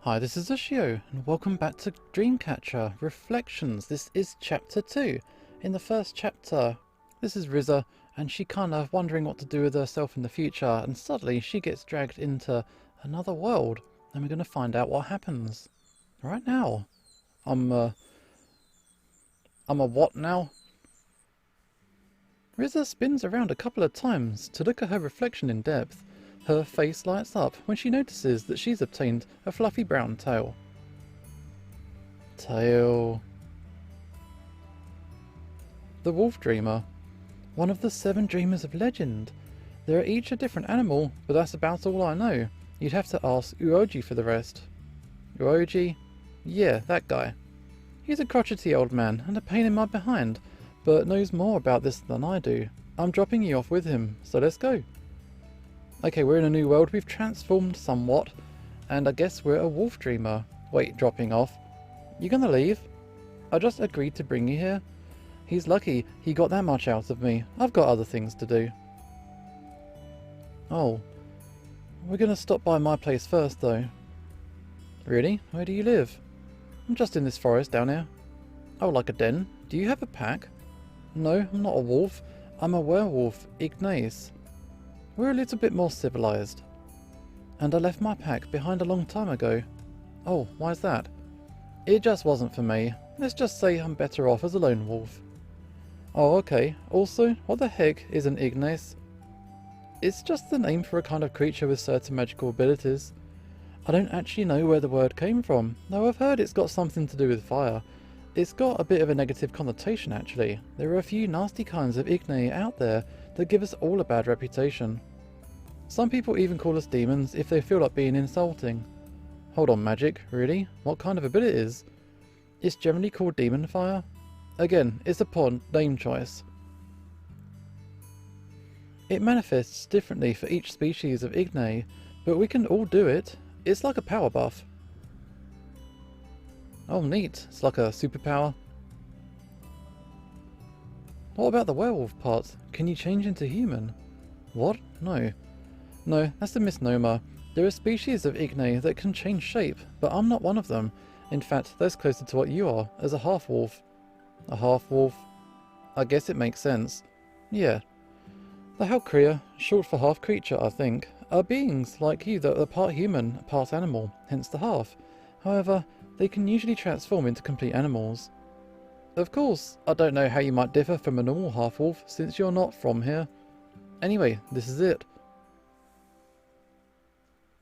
Hi, this is Ushio, and welcome back to DreamCatcher Reflections. This is chapter 2. In the first chapter, this is Riza, and she kind of wondering what to do with herself in the future, and suddenly she gets dragged into another world, and we're going to find out what happens. Right now. I'm a what now? Riza spins around a couple of times to look at her reflection in depth. Her face lights up when she notices that she's obtained a fluffy brown tail. Tail. The Wolf Dreamer. One of the 7 dreamers of legend. They are each a different animal, but that's about all I know. You'd have to ask Uoji for the rest. Uoji? Yeah, that guy. He's a crotchety old man and a pain in my behind, but knows more about this than I do. I'm dropping you off with him, so let's go. Okay, we're in a new world, we've transformed somewhat, and I guess we're a wolf dreamer. Wait, dropping off? You gonna leave? I just agreed to bring you here. He's lucky he got that much out of me. I've got other things to do. Oh. We're gonna stop by my place first though. Really? Where do you live? I'm just in this forest down here. Oh, like a den? Do you have a pack? No, I'm not a wolf. I'm a werewolf, Ignace. We're a little bit more civilized. And I left my pack behind a long time ago. Oh, why's that? It just wasn't for me. Let's just say I'm better off as a lone wolf. Oh, okay. Also, what the heck is an Ignace? It's just the name for a kind of creature with certain magical abilities. I don't actually know where the word came from, though I've heard it's got something to do with fire. It's got a bit of a negative connotation actually. There are a few nasty kinds of Ignae out there that give us all a bad reputation. Some people even call us demons if they feel like being insulting. Hold on, magic, really? What kind of abilities? It's generally called demon fire. Again, it's a poor name choice. It manifests differently for each species of Ignae, but we can all do it. It's like a power buff. Oh neat, it's like a superpower. What about the werewolf part? Can you change into human? What? No. No, that's a misnomer. There are species of Ignae that can change shape, but I'm not one of them. In fact, that's closer to what you are, as a half-wolf. A half-wolf? I guess it makes sense. Yeah. The Halkria, short for half-creature I think, are beings like you that are part human, part animal, hence the half. However, they can usually transform into complete animals. Of course, I don't know how you might differ from a normal half-wolf since you're not from here. Anyway, this is it.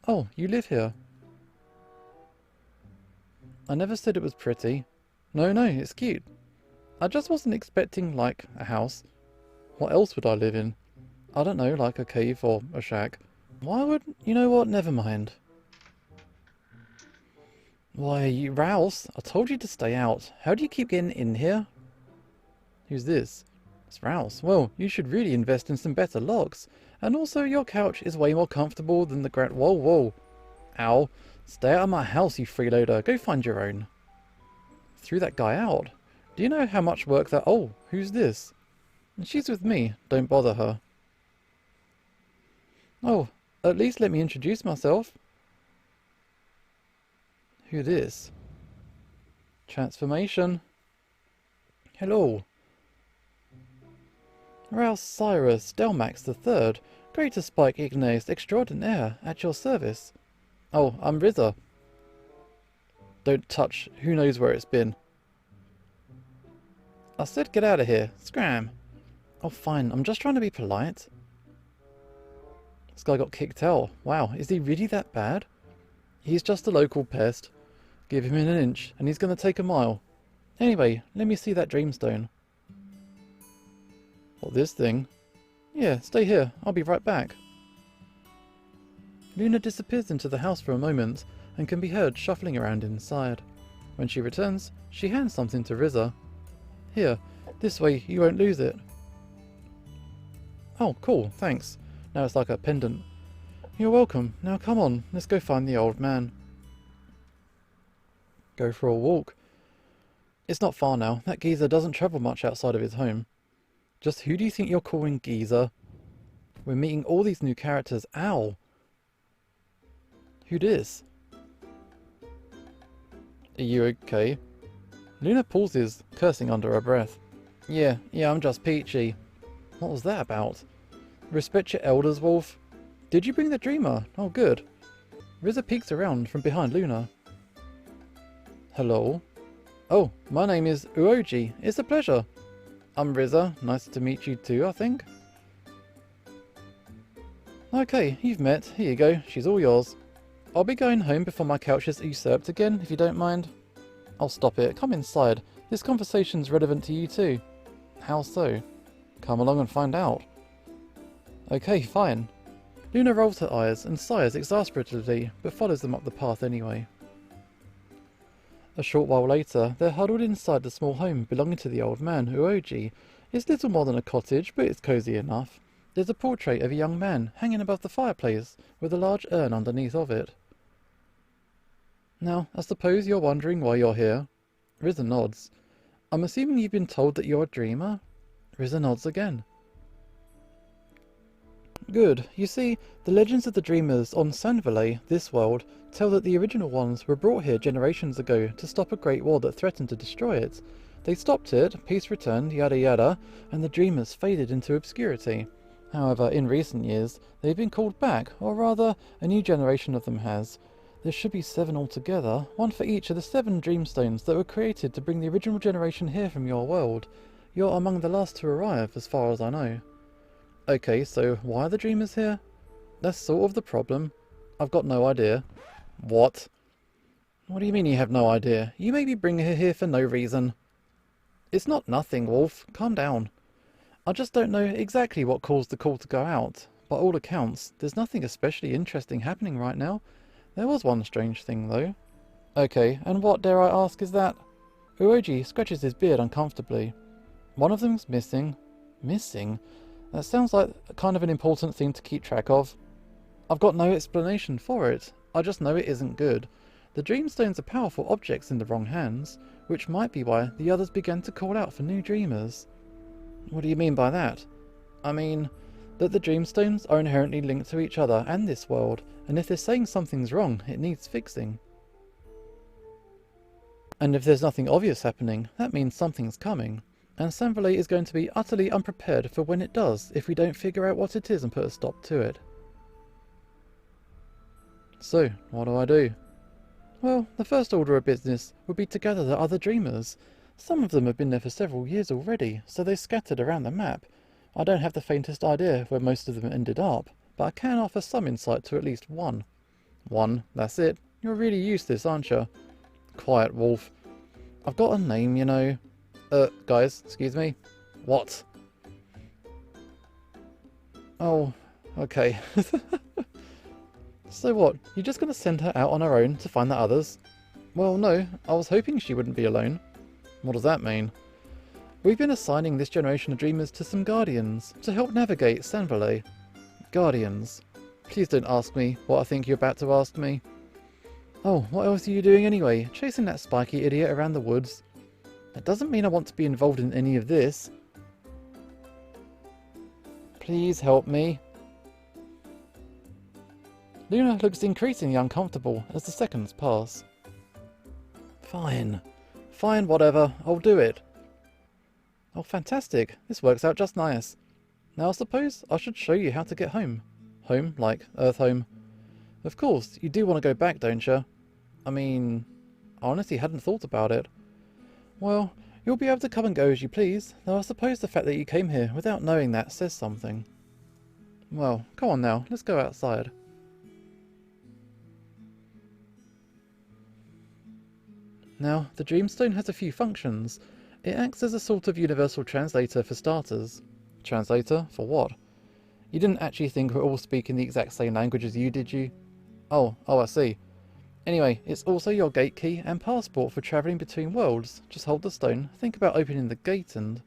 Oh, you live here. I never said it was pretty. No, it's cute. I just wasn't expecting, like, a house. What else would I live in? I don't know, like a cave or a shack. Why would... You know what? Never mind. Why, you Rouse, I told you to stay out. How do you keep getting in here? Who's this? It's Rouse. Well, you should really invest in some better locks. And also, your couch is way more comfortable than the Whoa. Ow. Stay out of my house, you freeloader. Go find your own. Threw that guy out. Do you know how much work that... Oh, who's this? She's with me. Don't bother her. Oh, at least let me introduce myself. Who this? Transformation. Hello. Rouse Cyrus Delmax III, Greater Spike Ignace Extraordinaire, at your service. Oh, I'm Riza. Don't touch, who knows where it's been. I said get out of here, scram. Oh fine, I'm just trying to be polite. This guy got kicked out. Wow, is he really that bad? He's just a local pest. Give him an inch and he's going to take a mile. Anyway, let me see that dreamstone. What, this thing? Yeah, stay here. I'll be right back. Luna disappears into the house for a moment and can be heard shuffling around inside. When she returns, she hands something to Riza. Here, this way you won't lose it. Oh, cool, thanks. Now it's like a pendant. You're welcome. Now come on, let's go find the old man. Go for a walk. It's not far now. That geezer doesn't travel much outside of his home. Just who do you think you're calling geezer? We're meeting all these new characters. Ow! Who dis? Are you okay? Luna pauses, cursing under her breath. Yeah, I'm just peachy. What was that about? Respect your elders, Wolf. Did you bring the dreamer? Oh, good. Riza peeks around from behind Luna. Hello? Oh, my name is Uoji. It's a pleasure. I'm Riza. Nice to meet you too, I think. Okay, you've met. Here you go. She's all yours. I'll be going home before my couch is usurped again, if you don't mind. I'll stop it. Come inside. This conversation's relevant to you too. How so? Come along and find out. Okay, fine. Luna rolls her eyes and sighs exasperatedly, but follows them up the path anyway. A short while later, they're huddled inside the small home belonging to the old man, Uoji. It's little more than a cottage, but it's cosy enough. There's a portrait of a young man hanging above the fireplace, with a large urn underneath of it. Now, I suppose you're wondering why you're here? Riza nods. I'm assuming you've been told that you're a dreamer? Riza nods again. Good. You see, the legends of the dreamers on Sanvalet, this world, tell that the original ones were brought here generations ago to stop a great war that threatened to destroy it. They stopped it, peace returned, yada yada, and the dreamers faded into obscurity. However, in recent years, they've been called back, or rather, a new generation of them has. There should be 7 altogether, one for each of the 7 dreamstones that were created to bring the original generation here from your world. You're among the last to arrive, as far as I know. Okay, so why are the dreamers here? That's sort of the problem. I've got no idea. What? What do you mean you have no idea? You may be bringing her here for no reason. It's not nothing, Wolf. Calm down. I just don't know exactly what caused the call to go out. By all accounts, there's nothing especially interesting happening right now. There was one strange thing, though. Okay, and what, dare I ask, is that? Uoji scratches his beard uncomfortably. One of them's missing. Missing? That sounds like kind of an important thing to keep track of. I've got no explanation for it. I just know it isn't good. The Dreamstones are powerful objects in the wrong hands, which might be why the others began to call out for new dreamers. What do you mean by that? I mean that the Dreamstones are inherently linked to each other and this world, and if they're saying something's wrong, it needs fixing. And if there's nothing obvious happening, that means something's coming. And Sanvalet is going to be utterly unprepared for when it does if we don't figure out what it is and put a stop to it. So, what do I do? Well, the first order of business would be to gather the other dreamers. Some of them have been there for several years already, so they're scattered around the map. I don't have the faintest idea where most of them ended up, but I can offer some insight to at least one. One, that's it. You're really used to this, aren't you? Quiet, Wolf. I've got a name, you know. Guys, excuse me? What? Oh, okay. So what, you're just going to send her out on her own to find the others? Well, no, I was hoping she wouldn't be alone. What does that mean? We've been assigning this generation of dreamers to some guardians to help navigate Sanvalet. Guardians. Please don't ask me what I think you're about to ask me. Oh, what else are you doing anyway? Chasing that spiky idiot around the woods? That doesn't mean I want to be involved in any of this. Please help me. Luna looks increasingly uncomfortable as the seconds pass. Fine. Fine, whatever. I'll do it. Oh, fantastic. This works out just nice. Now I suppose I should show you how to get home. Home, like Earth home. Of course, you do want to go back, don't you? I mean, I honestly hadn't thought about it. Well, you'll be able to come and go as you please, though I suppose the fact that you came here without knowing that says something. Well, come on now, let's go outside. Now, the Dreamstone has a few functions. It acts as a sort of universal translator for starters. Translator? For what? You didn't actually think we're all speaking the exact same language as you, did you? Oh, I see. Anyway, it's also your gate key and passport for travelling between worlds. Just hold the stone, think about opening the gate and...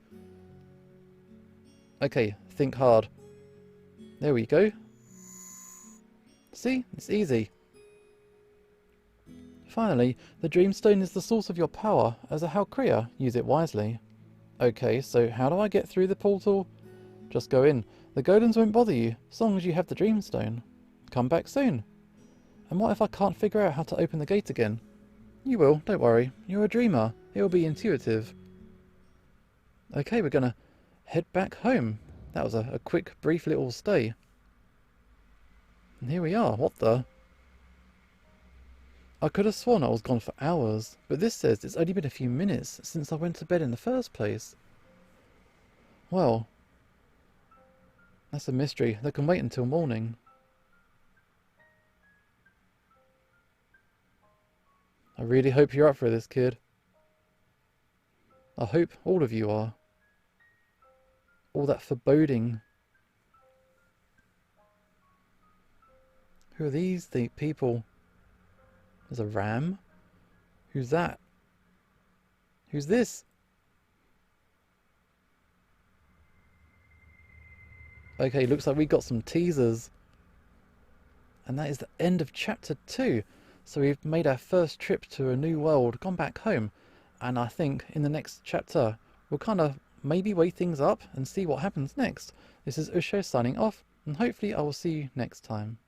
Okay, think hard. There we go. See? It's easy. Finally, the Dreamstone is the source of your power as a Halcrea. Use it wisely. Okay, so how do I get through the portal? Just go in. The Golems won't bother you, as long as you have the Dreamstone. Come back soon. And what if I can't figure out how to open the gate again? You will, don't worry. You're a dreamer. It will be intuitive. Okay, we're gonna head back home. That was a quick, brief little stay. And here we are. What the? I could have sworn I was gone for hours, but this says it's only been a few minutes since I went to bed in the first place. Well, that's a mystery that can wait until morning. I really hope you're up for this, kid. I hope all of you are. All that foreboding. Who are these, the people? There's a ram? Who's that? Who's this? Okay, looks like we got some teasers. And that is the end of chapter 2. So we've made our first trip to a new world, gone back home. And I think in the next chapter, we'll kind of maybe weigh things up and see what happens next. This is Usho signing off, and hopefully I will see you next time.